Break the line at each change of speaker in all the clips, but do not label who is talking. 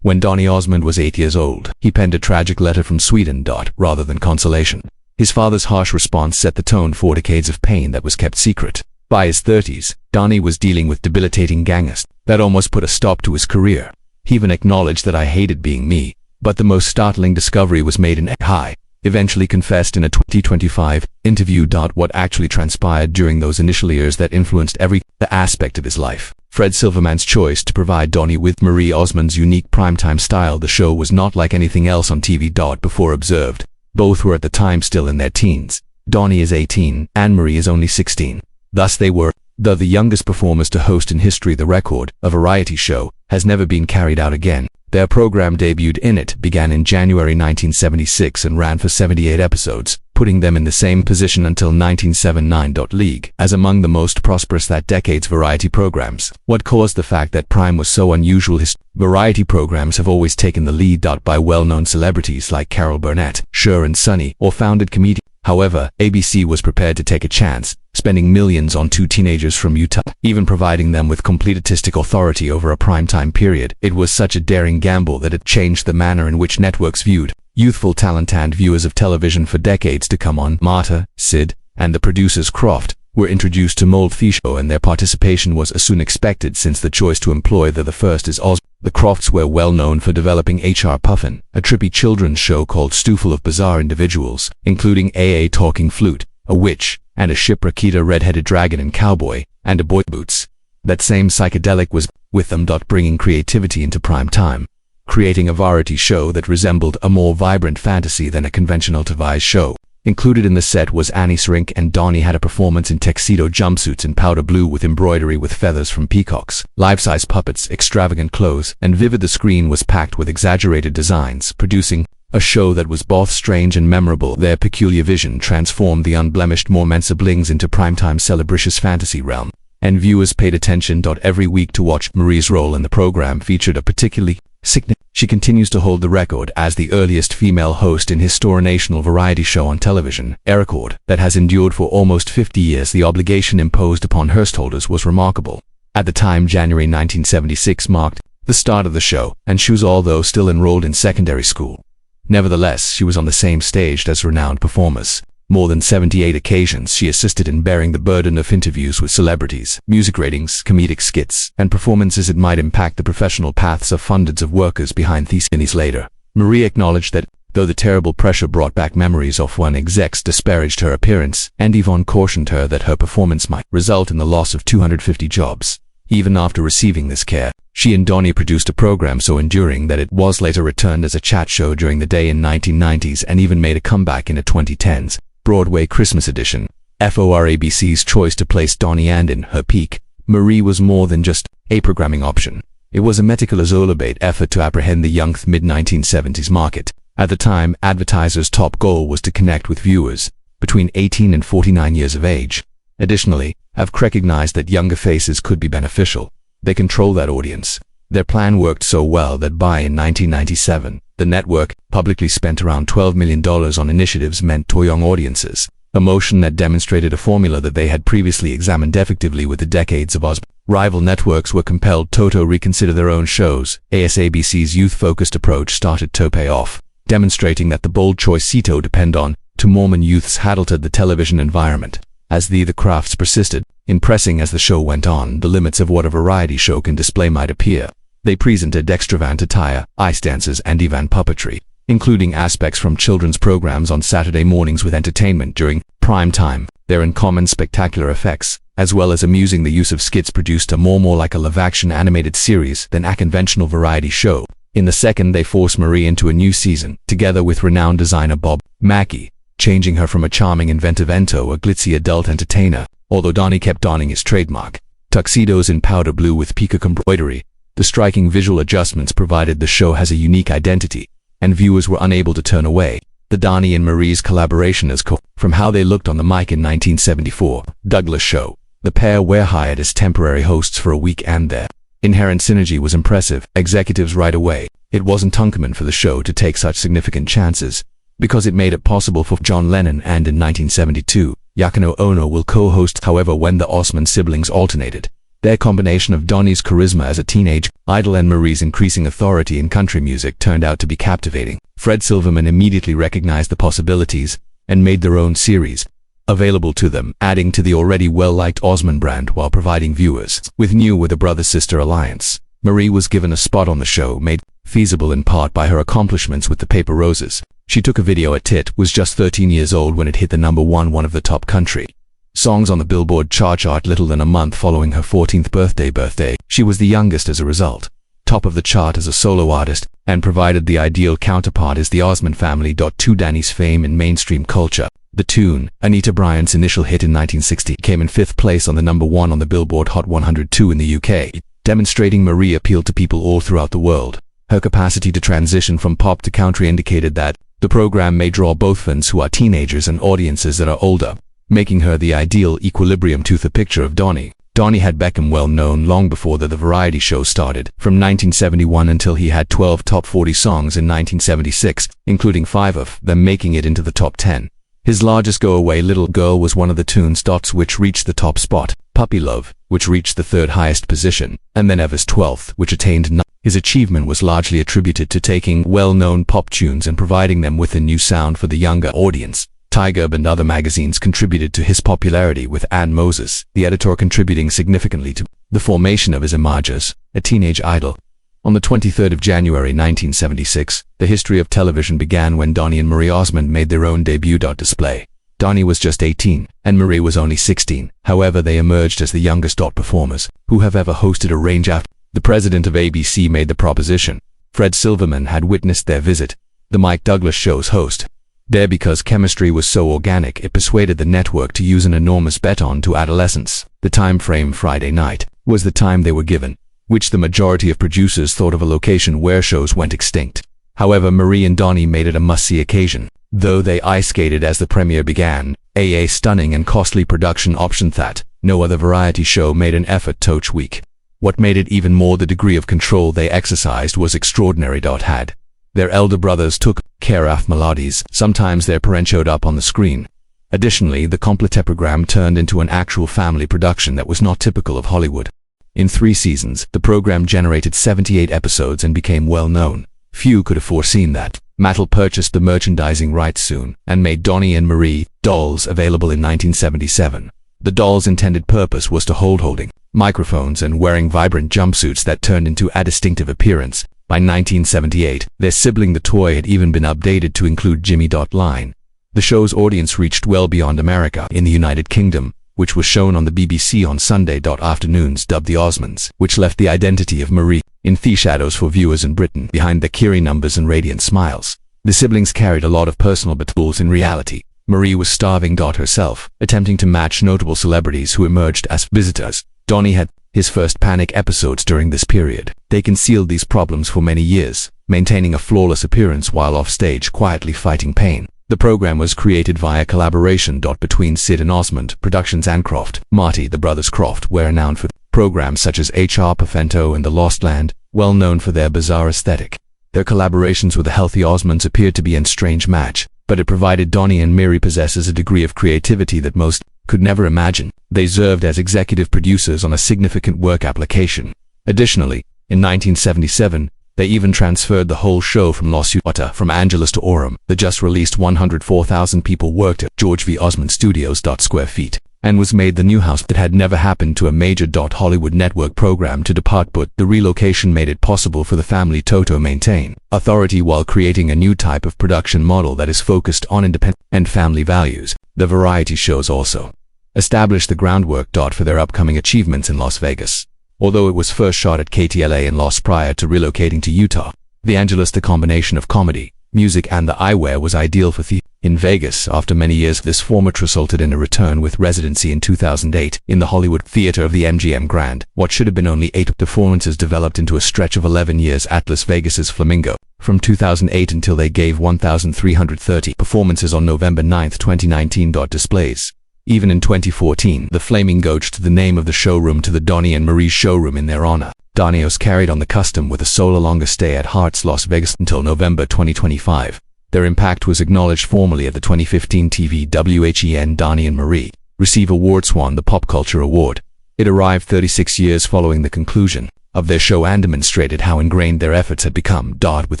When Donny Osmond was 8 years old, he penned a tragic letter from Sweden. Rather than consolation, his father's harsh response set the tone for decades of pain that was kept secret. By his 30s, Donny was dealing with debilitating gang angst that almost put a stop to his career. He even acknowledged that "I hated being me." But the most startling discovery was made in High, eventually confessed in a 2025 interview. What actually transpired during those initial years that influenced every aspect of his life. Fred Silverman's choice to provide Donny with Marie Osmond's unique primetime style. The show was not like anything else on TV. Before observed, both were at the time still in their teens. Donny is 18 and Marie is only 16. Thus they were the youngest performers to host in history. The record, a variety show, has never been carried out again. Their program debuted in it began in January 1976 and ran for 78 episodes, putting them in the same position until 1979. League as among the most prosperous that decade's variety programs. What caused the fact that Prime was so unusual? Variety programs have always taken the lead. By well-known celebrities like Carol Burnett, Cher and Sonny, or founded comedians. However, ABC was prepared to take a chance, spending millions on two teenagers from Utah, even providing them with complete artistic authority over a primetime period. It was such a daring gamble that it changed the manner in which networks viewed youthful talent, and viewers of television for decades to come on. Marta, Sid, and the producers Croft were introduced to Mold Show, and their participation was as soon expected, since the choice to employ the first is Osmond. The Crofts were well known for developing HR Puffin, a trippy children's show called Stoofel of bizarre individuals, including a talking flute, a witch, and a shipwrecked red-headed dragon and cowboy, and a boy boots. That same psychedelic was with them. Bringing creativity into prime time, creating a variety show that resembled a more vibrant fantasy than a conventional televised show. Included in the set was Annie Srink, and Donny had a performance in tuxedo jumpsuits in powder blue with embroidery with feathers from peacocks, life-size puppets, extravagant clothes, and vivid. The screen was packed with exaggerated designs, producing a show that was both strange and memorable. Their peculiar vision transformed the unblemished Mormon siblings into primetime celebritious fantasy realm, and viewers paid attention. Every week to watch. Marie's role in the program featured a particularly significant. She continues to hold the record as the earliest female host in historical variety show on television, a record that has endured for almost 50 years. The obligation imposed upon hostholders was remarkable. At the time, January 1976 marked the start of the show, and she was, although still enrolled in secondary school. Nevertheless, she was on the same stage as renowned performers. More than 78 occasions she assisted in bearing the burden of interviews with celebrities, music ratings, comedic skits, and performances. It might impact the professional paths of hundreds of workers behind these scenes later. Marie acknowledged that, though the terrible pressure brought back memories of when execs disparaged her appearance, and Yvonne cautioned her that her performance might result in the loss of 250 jobs. Even after receiving this care, she and Donny produced a program so enduring that it was later returned as a chat show during the day in 1990s, and even made a comeback in a 2010s Broadway Christmas edition. ABC's choice to place Donny, and in her peak, Marie, was more than just a programming option. It was a meticulous effort to apprehend the young mid-1970s market. At the time, advertisers' top goal was to connect with viewers between 18 and 49 years of age. Additionally, AVC recognized that younger faces could be beneficial. They controlled that audience. Their plan worked so well that by 1997, the network publicly spent around $12 million on initiatives meant to young audiences, a motion that demonstrated a formula that they had previously examined effectively with the decades of Osmond. Rival networks were compelled to reconsider their own shows. ABC's youth-focused approach started to pay off, demonstrating that the bold choice to depend on to Mormon youths had altered the television environment. As the Crafts persisted, impressing as the show went on the limits of what a variety show can display might appear. They presented extravagant attire, ice dances, and even puppetry, including aspects from children's programs on Saturday mornings with entertainment during prime time. Their uncommon spectacular effects, as well as amusing the use of skits, produced a more like a live-action animated series than a conventional variety show. In the second, they forced Marie into a new season, together with renowned designer Bob Mackie, changing her from a charming inventive to a glitzy adult entertainer, although Donny kept donning his trademark tuxedos in powder blue with peacock embroidery. The striking visual adjustments provided the show has a unique identity, and viewers were unable to turn away. The Donny and Marie's collaboration as from how they looked on the mic in 1974 Douglas show. The pair were hired as temporary hosts for a week, and their inherent synergy was impressive. Executives right away. It wasn't uncommon for the show to take such significant chances, because it made it possible for John Lennon, and in 1972, Yoko Ono will co-host. However, when the Osmond siblings alternated, Their combination of Donny's charisma as a teenage idol and Marie's increasing authority in country music turned out to be captivating. Fred Silverman immediately recognized the possibilities and made their own series available to them, adding to the already well-liked Osmond brand while providing viewers with a brother-sister alliance. Marie was given a spot on the show, made feasible in part by her accomplishments with the Paper Roses. She took a video at Tit, was just 13 years old when it hit the number one of the top country songs on the Billboard chart little than a month following her 14th birthday. She was the youngest as a result. Top of the chart as a solo artist, and provided the ideal counterpart is the Osmond family. To Danny's fame in mainstream culture, the tune, Anita Bryant's initial hit in 1960, came in 5th place on the number 1 on the Billboard Hot 102 in the UK, demonstrating Marie appealed to people all throughout the world. Her capacity to transition from pop to country indicated that the program may draw both fans who are teenagers and audiences that are older, making her the ideal equilibrium to the picture of Donny. Donny had become well known long before the variety show started, from 1971 until he had 12 top 40 songs in 1976, including 5 of them making it into the top 10. His largest go-away, Little Girl, was one of the tunes, which reached the top spot, Puppy Love, which reached the 3rd highest position, and then Ever's 12th, which attained 9. His achievement was largely attributed to taking well-known pop tunes and providing them with a new sound for the younger audience. Tiger and other magazines contributed to his popularity, with Ann Moses, the editor, contributing significantly to the formation of his emergence as a teenage idol. On the 23rd of January 1976, the history of television began when Donny and Marie Osmond made their own debut. Display. Donny was just 18, and Marie was only 16. However, they emerged as the youngest performers who have ever hosted a range after. The president of ABC made the proposition. Fred Silverman had witnessed their visit, the Mike Douglas show's host. There, because chemistry was so organic, it persuaded the network to use an enormous bet on to adolescence. The time frame, Friday night, was the time they were given, which the majority of producers thought of a location where shows went extinct. However, Marie and Donny made it a must-see occasion. Though they ice-skated as the premiere began, a stunning and costly production option that no other variety show made an effort to week. What made it even more, the degree of control they exercised was extraordinary. Had their elder brothers took care of melodies, sometimes their parents showed up on the screen. Additionally, the complete program turned into an actual family production that was not typical of Hollywood. In 3 seasons, the program generated 78 episodes and became well known. Few could have foreseen that. Mattel purchased the merchandising rights soon and made Donny and Marie dolls available in 1977. The dolls' intended purpose was to holding microphones and wearing vibrant jumpsuits that turned into a distinctive appearance. By 1978, their sibling The Toy had even been updated to include Jimmy. Line. The show's audience reached well beyond America. In the United Kingdom, which was shown on the BBC on Sunday afternoons, dubbed The Osmonds, which left the identity of Marie in the shadows for viewers in Britain behind the cheery numbers and radiant smiles. The siblings carried a lot of personal battles in reality. Marie was starving herself, attempting to match notable celebrities who emerged as visitors. Donny had his first panic episodes during this period. They concealed these problems for many years, maintaining a flawless appearance while offstage quietly fighting pain. The program was created via collaboration between Sid and Osmond Productions and Croft. Marty, the brothers Croft, were renowned for programs such as H.R. Perfento and The Lost Land, well known for their bizarre aesthetic. Their collaborations with the healthy Osmonds appeared to be a strange match, but it provided Donny and Marie possesses a degree of creativity that most could never imagine. They served as executive producers on a significant work application. Additionally, in 1977, they even transferred the whole show from from Angeles to Orem. The just-released 104,000 people worked at George V. Osmond Studios. Square feet, and was made the new house that had never happened to a major Hollywood network program to depart, but the relocation made it possible for the family to maintain authority while creating a new type of production model that is focused on independent and family values. The variety shows also established the groundwork for their upcoming achievements in Las Vegas. Although it was first shot at KTLA and Los prior to relocating to Utah, the Angeles, the combination of comedy, music and the eyewear was ideal for theater. In Vegas, after many years, this format resulted in a return with residency in 2008 in the Hollywood Theater of the MGM Grand. What should have been only 8 performances developed into a stretch of 11 years at Las Vegas's Flamingo. From 2008 until they gave 1,330 performances on November 9, 2019. Displays. Even in 2014, the Flamingo changed the name of the showroom to the Donny and Marie Showroom in their honor. Donny Os carried on the custom with a solo longer stay at Hart's Las Vegas until November 2025. Their impact was acknowledged formally at the 2015 TV WHEN Donny and Marie receive awards, won the Pop Culture Award. It arrived 36 years following the conclusion of their show and demonstrated how ingrained their efforts had become. With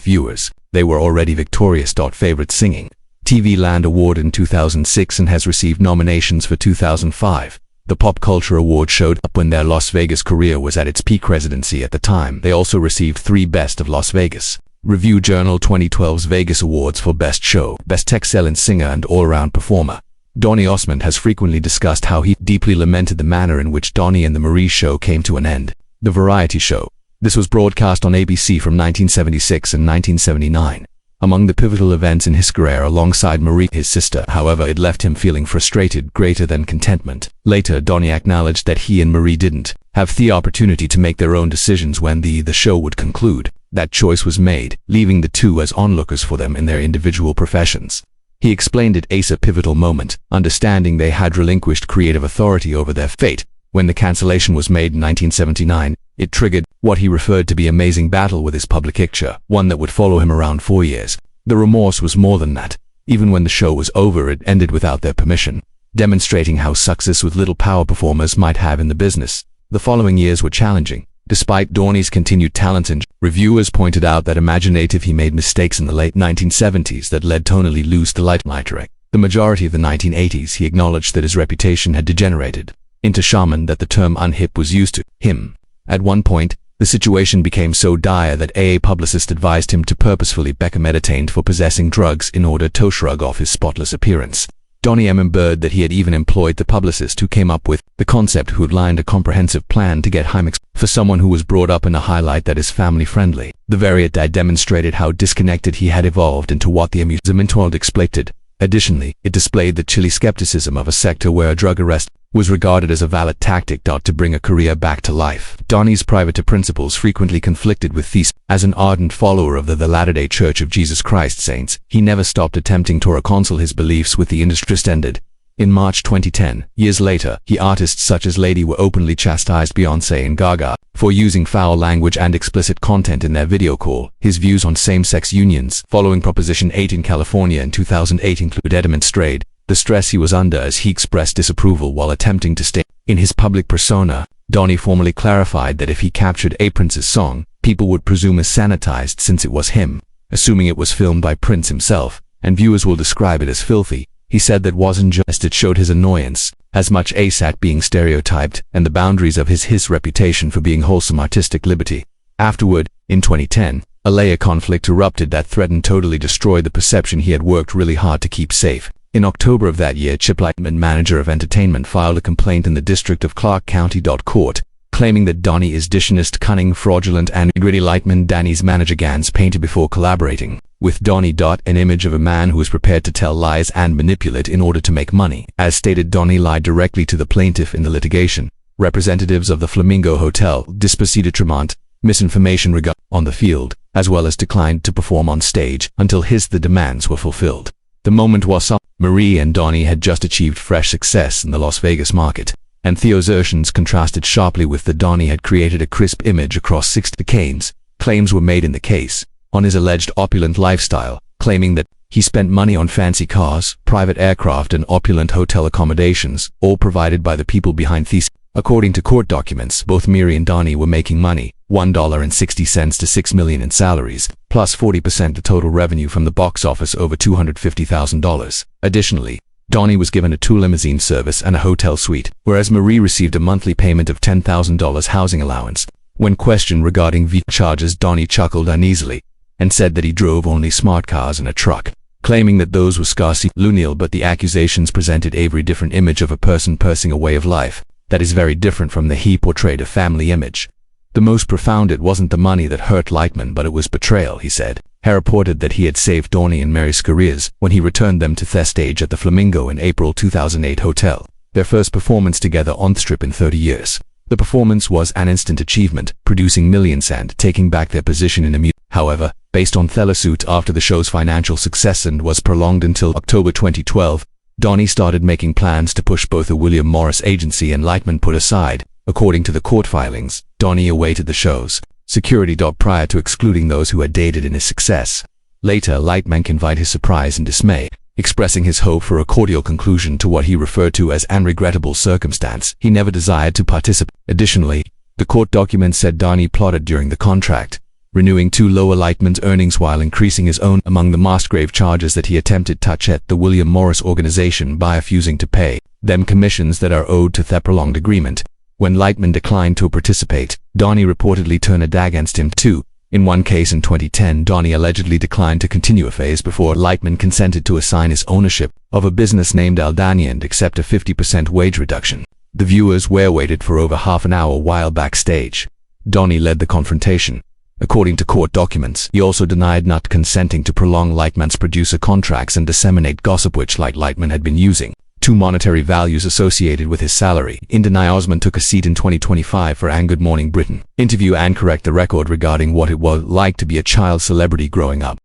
viewers, they were already victorious. Favorite Singing TV Land Award in 2006 and has received nominations for 2005. The Pop Culture Award showed up when their Las Vegas career was at its peak residency at the time. They also received 3 Best of Las Vegas Review Journal 2012's Vegas Awards for Best Show, Best Excellent Singer and All-Around Performer. Donny Osmond has frequently discussed how he deeply lamented the manner in which Donny and the Marie Show came to an end. The variety show. This was broadcast on ABC from 1976 and 1979. Among the pivotal events in his career alongside Marie, his sister, however, it left him feeling frustrated, greater than contentment. Later, Donny acknowledged that he and Marie didn't have the opportunity to make their own decisions when the show would conclude. That choice was made, leaving the two as onlookers for them in their individual professions. He explained it as a pivotal moment, understanding they had relinquished creative authority over their fate. When the cancellation was made in 1979, it triggered what he referred to be amazing battle with his public picture, one that would follow him around 4 years. The remorse was more than that. Even when the show was over, it ended without their permission, demonstrating how success with little power performers might have in the business. The following years were challenging. Despite Donny's continued talent, and reviewers pointed out that imaginative he made mistakes in the late 1970s that led tonally loose to light. The majority of the 1980s he acknowledged that his reputation had degenerated into shaman, that the term unhip was used to him. At one point, the situation became so dire that a publicist advised him to purposefully become meditated for possessing drugs in order to shrug off his spotless appearance. Donny remembered that he had even employed the publicist who came up with the concept, who outlined a comprehensive plan to get Hymex for someone who was brought up in a highlight that is family-friendly. The variant demonstrated how disconnected he had evolved into what the amusement world exploited. Additionally, it displayed the chilly skepticism of a sector where a drug arrest was regarded as a valid tactic to bring a career back to life. Donny's private principles frequently conflicted with these. As an ardent follower of the Latter-day Church of Jesus Christ Saints, he never stopped attempting to reconcile his beliefs with the industry standard. In March 2010, years later, artists such as Lady were openly chastised Beyoncé and Gaga for using foul language and explicit content in their video call. His views on same-sex unions following Proposition 8 in California in 2008 include demonstrate the stress he was under as he expressed disapproval while attempting to stay in his public persona. Donny formally clarified that if he captured a Prince's song, people would presume as sanitized since it was him, assuming it was filmed by Prince himself, and viewers will describe it as filthy. He said that wasn't just it showed his annoyance, as much as at being stereotyped and the boundaries of his reputation for being wholesome artistic liberty. Afterward, in 2010, a layer conflict erupted that threatened totally destroy the perception he had worked really hard to keep safe. In October of that year, Chip Lightman, manager of entertainment, filed a complaint in the District of Clark County Court, claiming that Donny is dishonest, cunning, fraudulent, and gritty. Lightman, Danny's manager, Gans painted before collaborating with Donny an image of a man who is prepared to tell lies and manipulate in order to make money. As stated, Donny lied directly to the plaintiff in the litigation. Representatives of the Flamingo Hotel disproceeded Tremont misinformation regarding on the field, as well as declined to perform on stage until the demands were fulfilled. The moment was up. Marie and Donny had just achieved fresh success in the Las Vegas market, and Theo's assertions contrasted sharply with the Donny had created a crisp image across 6 decades. Claims were made in the case on his alleged opulent lifestyle, claiming that he spent money on fancy cars, private aircraft, and opulent hotel accommodations, all provided by the people behind these. According to court documents, both Marie and Donny were making money, $1.60 to $6 million in salaries, plus 40% of total revenue from the box office, over $250,000. Additionally, Donny was given a 2 limousine service and a hotel suite, whereas Marie received a monthly payment of $10,000 housing allowance. When questioned regarding the charges, Donny chuckled uneasily and said that he drove only smart cars and a truck, claiming that those were scarcely lunatic. But the accusations presented a very different image of a person pursuing a way of life that is very different from the he portrayed a family image. The most profound, it wasn't the money that hurt Lightman, but it was betrayal, he said. He reported that he had saved Donny and Mary's careers when he returned them to the stage at the Flamingo in April 2008 hotel, their first performance together on the strip in 30 years. The performance was an instant achievement, producing millions and taking back their position in the music. However, based on the lawsuit after the show's financial success and was prolonged until October 2012, Donny started making plans to push both the William Morris agency and Lightman put aside. According to the court filings, Donny awaited the show's security prior to excluding those who had dated in his success. Later, Lightman conveyed his surprise and dismay. expressing his hope for a cordial conclusion to what he referred to as an regrettable circumstance. He never desired to participate. Additionally, the court documents said Donny plotted during the contract, renewing to lower Lightman's earnings while increasing his own. Among the most grave charges that he attempted touch at the William Morris organization by refusing to pay them commissions that are owed to the prolonged agreement. When Lightman declined to participate, Donny reportedly turned a dag against him too. In one case in 2010, Donny allegedly declined to continue a phase before Lightman consented to assign his ownership of a business named Aldani and accept a 50% wage reduction. The viewers were waited for over half an hour while backstage. Donny led the confrontation. According to court documents, he also denied not consenting to prolong Lightman's producer contracts and disseminate gossip which Lightman had been using two monetary values associated with his salary. Donny Osmond took a seat in 2025 for an Good Morning Britain interview and correct the record regarding what it was like to be a child celebrity growing up.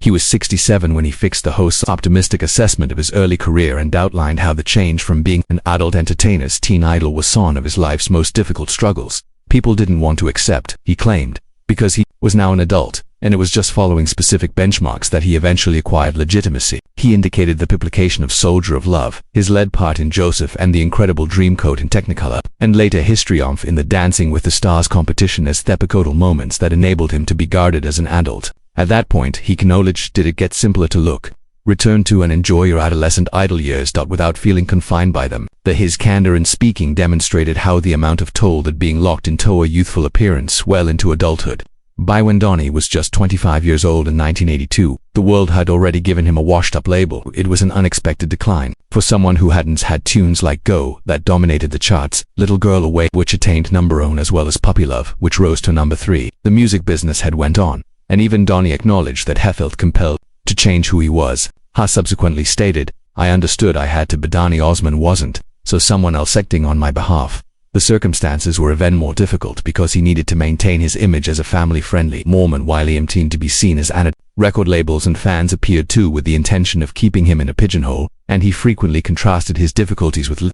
He was 67 when he fixed the host's optimistic assessment of his early career and outlined how the change from being an adult entertainer's teen idol was one of his life's most difficult struggles. People didn't want to accept, he claimed, because he was now an adult, and it was just following specific benchmarks that he eventually acquired legitimacy. He indicated the publication of Soldier of Love, his lead part in Joseph and the Incredible Dreamcoat in Technicolor, and later his triumph in the Dancing with the Stars competition as epical moments that enabled him to be guarded as an adult. At that point, he acknowledged, did it get simpler to look, return to and enjoy your adolescent idol years without feeling confined by them. His candor in speaking demonstrated how the amount of toll that being locked into a youthful appearance well into adulthood. By when Donny was just 25 years old in 1982, the world had already given him a washed-up label. It was an unexpected decline. For someone who hadn't had tunes like Go that dominated the charts, Little Girl Away which attained number 1 as well as Puppy Love which rose to number 3, the music business had went on, and even Donny acknowledged that he felt compelled to change who he was. He subsequently stated, I understood I had to but Donny Osmond wasn't, so someone else acting on my behalf. The circumstances were even more difficult because he needed to maintain his image as a family-friendly Mormon while he aimed to be seen as an record labels and fans appeared too with the intention of keeping him in a pigeonhole, and he frequently contrasted his difficulties with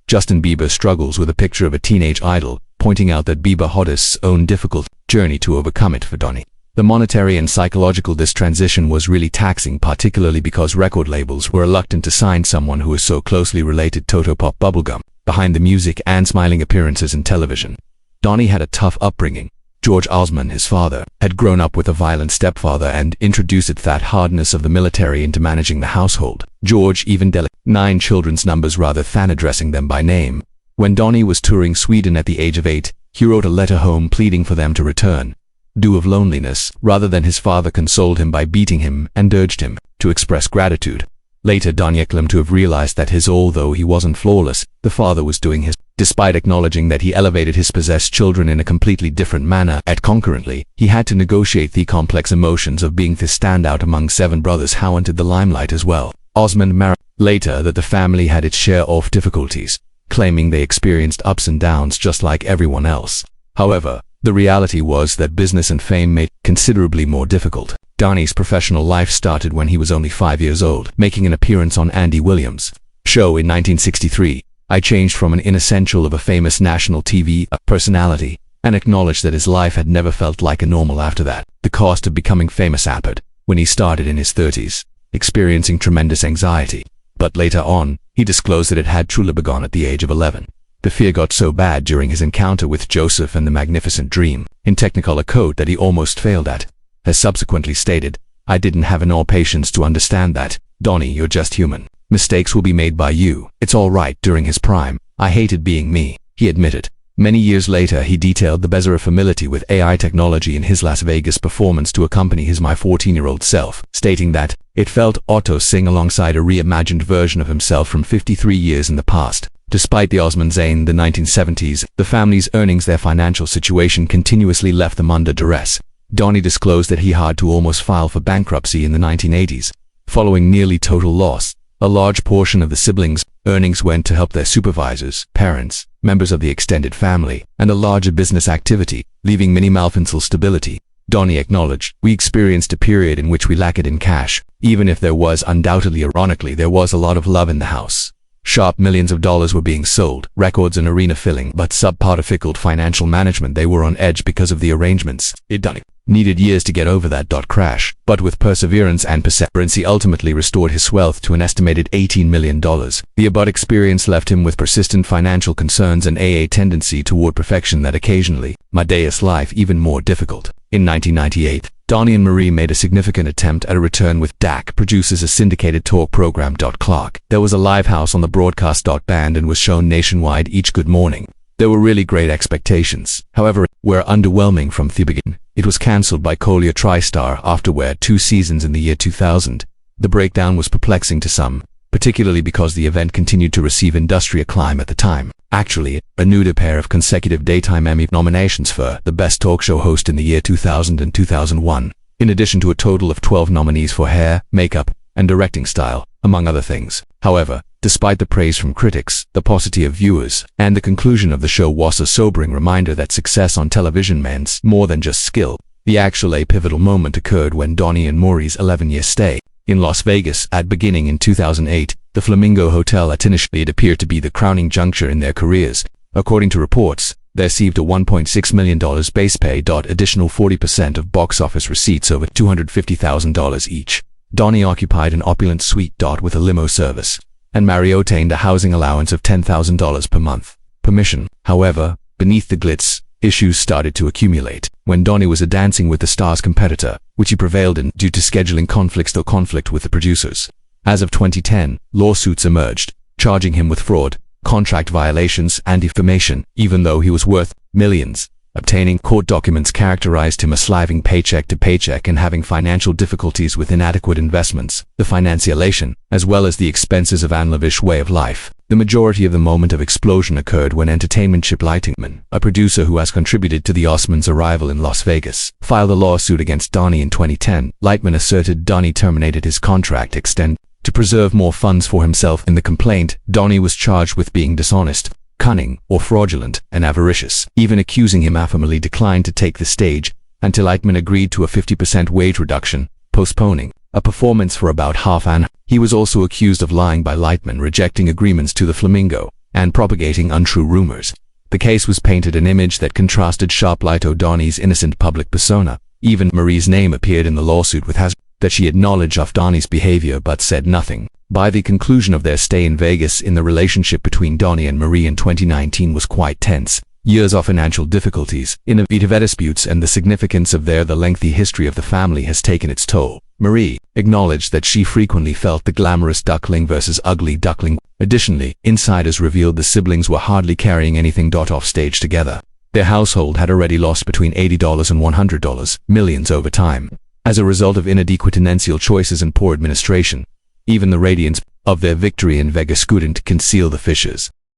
Justin Bieber's struggles with a picture of a teenage idol, pointing out that Bieber had his own difficult journey to overcome it for Donny. The monetary and psychological this transition was really taxing, particularly because record labels were reluctant to sign someone who is so closely related to Totopop bubblegum, behind the music and smiling appearances in television. Donny had a tough upbringing. George Osmond, his father, had grown up with a violent stepfather and introduced that hardness of the military into managing the household. George even delegated 9 children's numbers rather than addressing them by name. When Donny was touring Sweden at the age of 8, he wrote a letter home pleading for them to return. Due of loneliness, rather than his father consoled him by beating him and urged him to express gratitude. Later Donny claimed to have realized that although he wasn't flawless, the father was doing his, despite acknowledging that he elevated his possessed children in a completely different manner. Concurrently, he had to negotiate the complex emotions of being the standout among 7 brothers who entered the limelight as well. Osmond married later that the family had its share of difficulties, claiming they experienced ups and downs just like everyone else. However, the reality was that business and fame made it considerably more difficult. Donny's professional life started when he was only 5 years old, making an appearance on Andy Williams' show in 1963. I changed from an inessential of a famous national TV personality, and acknowledged that his life had never felt like a normal after that. The cost of becoming famous happened when he started in his 30s, experiencing tremendous anxiety. But later on, he disclosed that it had truly begun at the age of 11. The fear got so bad during his encounter with Joseph and the Magnificent Dream in Technicolor code that he almost failed at. As subsequently stated, I didn't have enough patience to understand that. Donny, you're just human. Mistakes will be made by you. It's all right. During his prime, I hated being me, he admitted. Many years later, he detailed the bizarre familiarity with AI technology in his Las Vegas performance to accompany his My 14-year-old self, stating that it felt odd to sing alongside a reimagined version of himself from 53 years in the past. Despite the Osmonds in the 1970s, the family's earnings, their financial situation continuously left them under duress. Donny disclosed that he had to almost file for bankruptcy in the 1980s. Following nearly total loss, a large portion of the siblings' earnings went to help their supervisors, parents, members of the extended family, and a larger business activity, leaving minimal financial stability. Donny acknowledged, we experienced a period in which we lacked it in cash, even if there was undoubtedly, ironically, there was a lot of love in the house. Sharp millions of dollars were being sold, records and arena filling, but subpar difficult financial management. They were on edge because of the arrangements. Donny needed years to get over that crash, but with perseverance and perseverance he ultimately restored his wealth to an estimated $18 million. The above experience left him with persistent financial concerns and a tendency toward perfection that occasionally made his life even more difficult. In 1998, Donny and Marie made a significant attempt at a return with DAC produces a syndicated talk program. Clark. There was a live house on the broadcast. Band and was shown nationwide each good morning. There were really great expectations. However, were underwhelming from the beginning. It was cancelled by Collier TriStar after 2 seasons in the year 2000. The breakdown was perplexing to some, particularly because the event continued to receive industry acclaim at the time. Actually, it renewed a pair of consecutive Daytime Emmy nominations for the Best Talk Show Host in the year 2000 and 2001, in addition to a total of 12 nominees for hair, makeup, and directing style, among other things. However, despite the praise from critics, the paucity of viewers, and the conclusion of the show was a sobering reminder that success on television meant more than just skill. The actual pivotal moment occurred when Donny and Marie's 11-year stay in Las Vegas beginning in 2008, the Flamingo Hotel initially it appeared to be the crowning juncture in their careers. According to reports, they received a $1.6 million base pay. Additional 40% of box office receipts over $250,000 each. Donny occupied an opulent suite with a limo service, and Marie obtained a housing allowance of $10,000 per month. Permission, however, beneath the glitz, issues started to accumulate when Donny was a Dancing with the Stars competitor, which he prevailed in due to scheduling conflicts or conflict with the producers. As of 2010, lawsuits emerged, charging him with fraud, contract violations, and defamation, even though he was worth millions. Obtaining court documents characterized him as living paycheck to paycheck and having financial difficulties with inadequate investments, the financialization, as well as the expenses of an lavish way of life. The majority of the moment of explosion occurred when Entertainment Chip Lightman, a producer who has contributed to the Osmonds' arrival in Las Vegas, filed a lawsuit against Donny in 2010. Lightman asserted Donny terminated his contract extend to preserve more funds for himself. In the complaint, Donny was charged with being dishonest, cunning, or fraudulent, and avaricious, even accusing him affirmatively declined to take the stage until Lightman agreed to a 50% wage reduction, postponing a performance for about half an hour. He was also accused of lying by Lightman, rejecting agreements to the Flamingo, and propagating untrue rumors. The case was painted an image that contrasted sharply to Donny's innocent public persona. Even Marie's name appeared in the lawsuit with that she acknowledged of Donny's behavior but said nothing. By the conclusion of their stay in Vegas, the relationship between Donny and Marie in 2019 was quite tense. Years of financial difficulties, innovative disputes, and the significance of the lengthy history of the family has taken its toll. Marie acknowledged that she frequently felt the glamorous duckling versus ugly duckling. Additionally, insiders revealed the siblings were hardly carrying anything off stage together. Their household had already lost between $80 and $100 millions over time, as a result of inadequate financial choices and poor administration. Even the radiance of their victory in Vegas couldn't conceal the fissures.